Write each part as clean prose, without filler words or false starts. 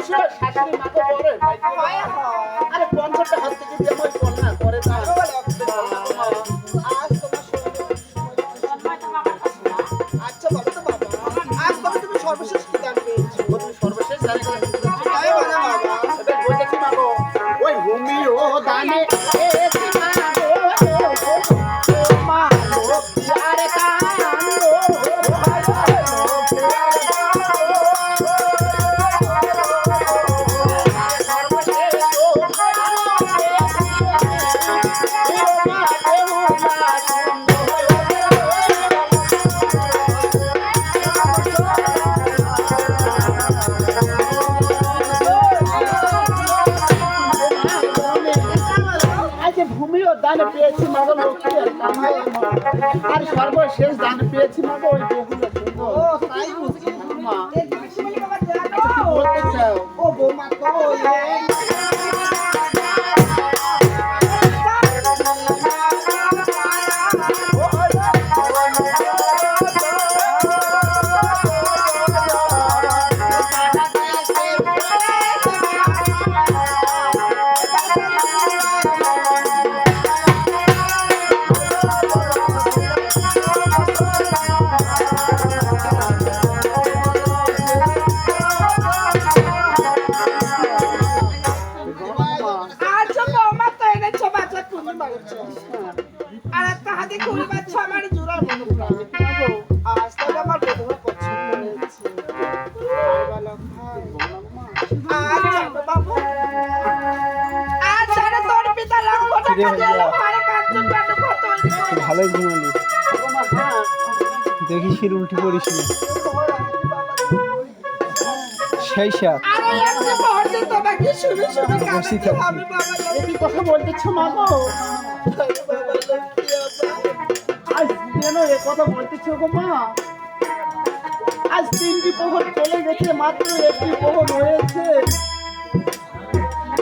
সময় শাশুড়ি মাকে পরে আরে পঞ্চাশটা হাত থেকে দিয়ে মই বল না করে না আজ তোমার আচ্ছা বলো তো বাবা, আজ তবে তুমি সর্বশেষ কি দান পেয়েছো? তুমি সর্বশেষ জানি তাই বলে বাবা। এবার বলতেছি মাগো ওই ভূমিও দানে পেয়েছি মাগো মাগো আরে কান্দো ভূমিও দান পেয়েছি মাগো লক্ষ্মী আর সর্বশেষ দান পেয়েছি মাগো ওই বহুলা সুন্দর ও তাই বুঝি। মা এই মাসিমালি বাবা আচ্ছা কি যাও। বলতে চাও ও বৌমা তো এই আচ্ছা বৌমা তো এনেছো বাচ্চা তুমি মারছো। আর একটা হাতে কুড়ি বাচ্চা আমার জোড়ার মনে পড়ে। আজ তবে আমার বধূ পছন্দ হয়েছে। বলো আজ যাবো বাবু। আজ আরে তোর পিতা লক্ষ টাকা দিল আরে কাঞ্চন কাটু কত ভালোই ঘুমালি, মা হ্যাঁ দেখিস ফির উল্টে পড়িস না। সেই সাপ আরে একটা মুহূর্তে তোমাকে শুনে শুনে কাঁদতে হবে বাবা। কি কথা বলতেছো মাগো আজ কেন এ কথা বলতেছো গো মা আজ 3টি প্রহর চলে গেছে মাত্র একটি প্রহর হয়েছে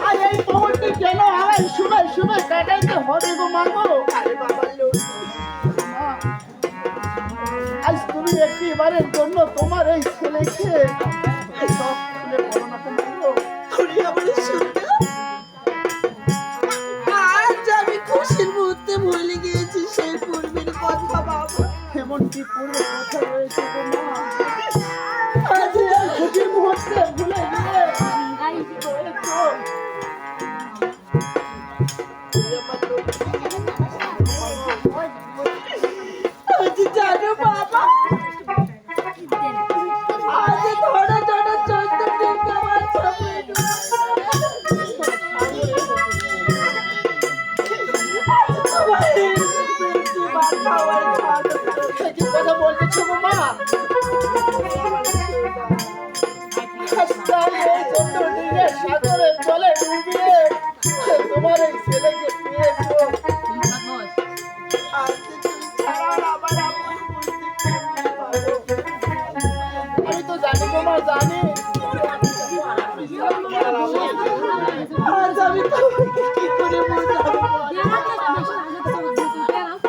আর এই প্রহরটি কেন আমার শুনে শুনে কাটাইতে হবে গো মাগো আরে বাবা লোক মা, আজ তুমি একটিবারের জন্য তোমার এই ছেলেকে সব খুলে বলো না তো মাগো খুঁড়ি আমার শুনতে আজ আমি খুশির মুহূর্তে ভুলে গিয়েছি সেই পূর্বের কথা বাবা। এমন কি পূর্ব কথা রয়েছে গো মা আজ এই খুশির মুহূর্তে ভুলে গিয়ে কি করেছো? আজ জানো বাবা আজ ধরা ধরা চৈত্র দিনকে আমার সামনে কি কথা বলতেছো গো মা আজ তাহলে এই চন্দ্রডিঙ্গের সাগরের জলে ডুবিয়ে তোমার এই ছেলেকে পেয়েছো আমি তো জানি গো মা জানি আজ আমি তোমাকে কি করে বোঝাবো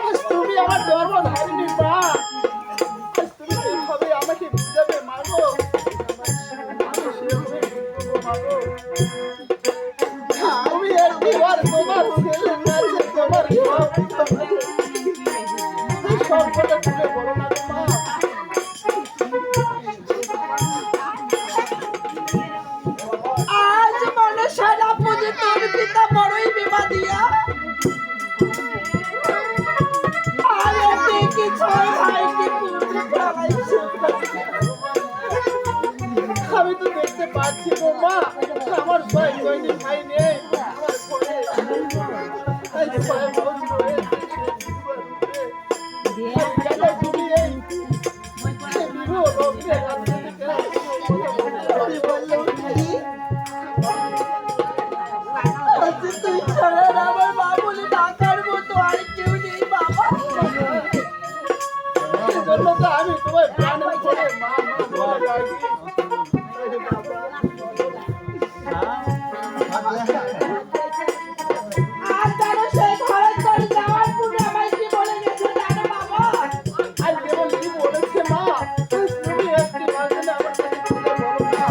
আজ তুমি আমার ধর্ম ধারিনি মা আজ তুমি কিভাবে আমাকে বুঝাবে মাগো আমি সেভাবে বুঝবো মাগো আমি একবার তোমার ছেলের কাছে তোমার সব কথা তুলে বলো না গো মা আজ মনসা না পুজো তোর পিতা বড়ই বিবাদিয়া আরে দেখি ছয় ভাইকে পুত্র ফলাইছে আমি তো দেখতে পাচ্ছি গো মা আমার ছয় ছয়টি ভাই নেই আমার ঘরে এই ছয় বোন রয়েছে আর কেন তুমি এই বিরহ লোককে রাস্তা থেকে আমি বললাম কি আজ তুই ছাড়া আমার মা বলে ডাকার মতো আর কেউ নেই বাবা। এই জন্য তো আমি তোমার প্রাণের করে মা মা বলে ডাকি আরে বাবা আর জানো সেই ঘরের তোর যাওয়ার পূর্বে আমায় কি বলে গেছে জানো বাবা? আর কেবল কি বলেছে মা তুমি একটি মাঝে আমার কাছে তুলে বলো না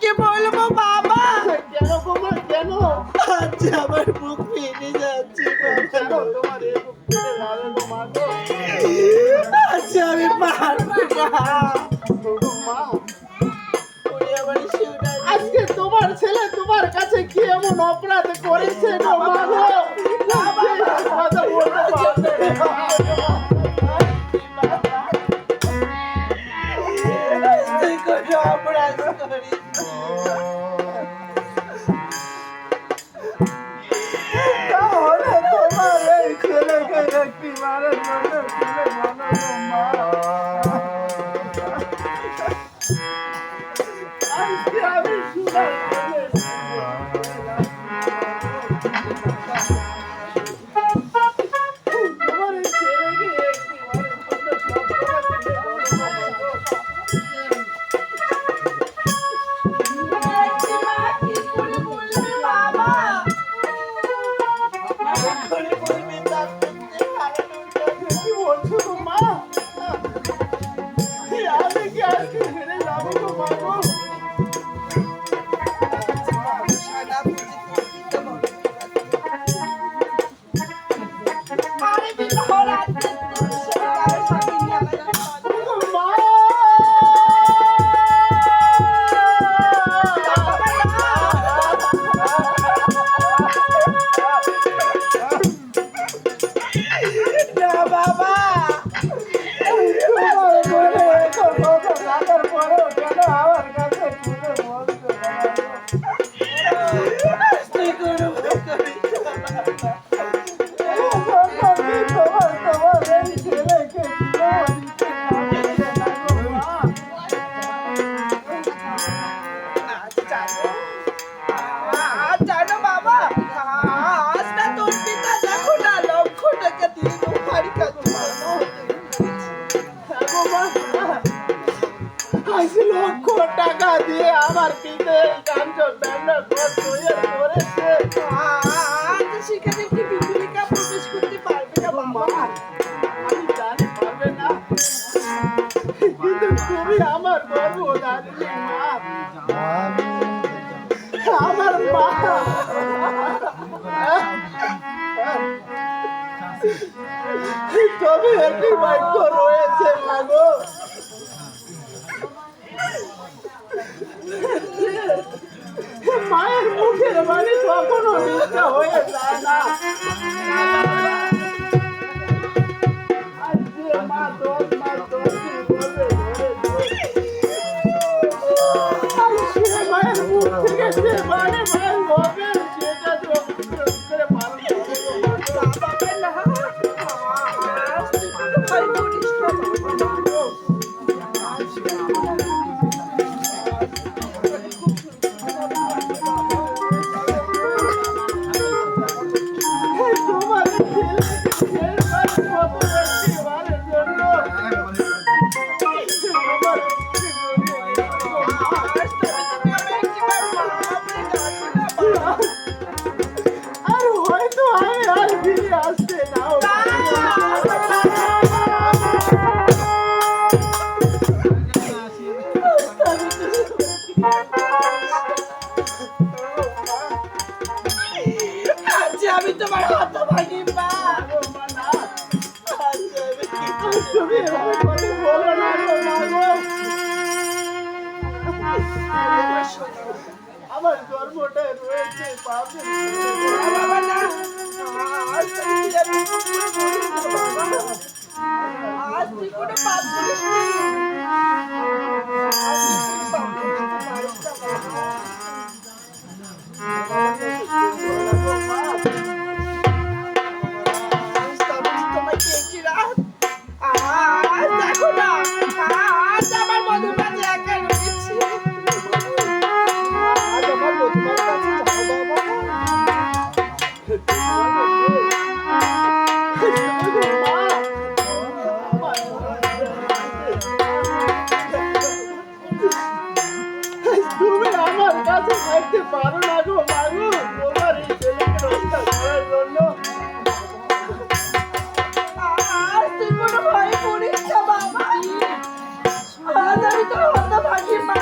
কি বলবো বাবা? কেন গো মা কেন? আজ আমার বুক ফেটে যাচ্ছে কেন বাবা। তোমার এই বুক ফেটে যাবে গো মা গো? আজ আমি পারবো না। গো মা, ওরে আমার শিউরা রে। আজকে তোমার ছেলে তোমার কাছে কি এমন অপরাধ করেছে গো মা গো? কথা বলতে পারবে না। তুই কোনো অপরাধ করিস তাহলে তোমার এই ছেলেকে একটি মারের জন্য তুলে মানো গো মা। আজকে আমি সুদাই তোমার এই ছেলেকে একটি মারের জন্য সব টাকা তুলে মানো গো। কি করে বলবি বাবা? করে বলবি তার করতে পারবো না। কি বলছো গো মা? আমি কি আজকে হেরে যাবো গো মা গো? সাদা বুঝি করবি তো বল। আরে বিবাহ রাত্রে তুই সবার সাথে নিয়ে গো মা! না বাবা, তোমার মনে এত কথা থাকার পরেও কেন আমার কাছে খুলে বলছো না গো? তুই কোনো ভুল করিস না বাবা। তোমার এই ছেলেকে বিবাহ দিতে পারবে না গো মা। আজ জানো বাবা, আজ না তোর পিতা দেখো না 1,00,000 টাকা দিয়ে তোমার কাছে হ্যাঁ গো মা, 8 লক্ষ টাকা দিয়ে আমার পিতে এই কাঞ্চন ব্যান্ডার ঘর তৈরি করেছে। আজ সেখানে কি বিপুলিকা প্রবেশ করতে পারবে না মা, বাবা? আমি জানি পারবে না, কিন্তু তুমি আমার গর্ভধারিণী মা, আমার মা। তবে একটি বাক্য রয়েছে মা গো, মায়ের মুখের বাণী কখনো মিথ্যা হয়ে যায় না। আর যে মা 10 মাস 10 দিন গর্ভে ধরেছে, আর সে মায়ের মুখ থেকে যে বাণী বের হবে, সেটা তো করে পালন করে গো মা গো। বাবা না, আজ তুই কোনো ভয় করিস না বাবা। তোমার ছেলেকে শেষবার মতো একটি বারের জন্য তোমার আজ তুমি আমায় একবার মা বলে ডাকো না বাবা। আর হয়তো আমি আর ফিরে আসতে নাও আজ আমি তোমার হাত ভাঙি মা। আজ আমি কি করব? তুমি এভাবে কথা বলো না গো মা গো। আমার জন্মটা রয়েছে পাপের ছেলে। বাবা না, আজ আমি কি জানি বাবা। আজ তুই কোনো পাপ করিসনি। আজ তুই কোনো পাপ করতে পারিস না বাবা। আজ তবে তোমাকে একটি রাত, আজ দেখো না, আজ আমার মধুর কাছে একা রয়েছে। আজ আমার তোমার কাছে যাবো বাবা। তুমি আমার কাছে থাকতে পারো না গো মা গো, তোমার এই ছেলেকে রক্ষা করার জন্য। আজ তুই কোনো ভয় করিস না বাবা। আজ আমি তোর হাত ভাঙি মা।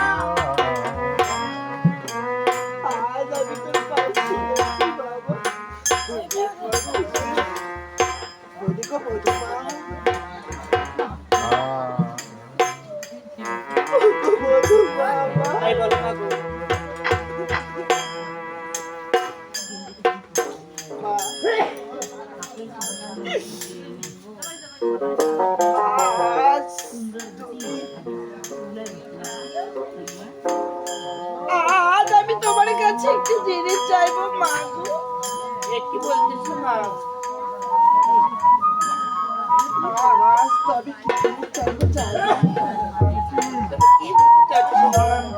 আজ আজ আমি তোমার কাছে একটি জিনিস চাইবো মা গো। কি বলতেছো মা? আজ তবে কি জিনিস চাইবো জানো? তুমি কি বলতে চাইছো?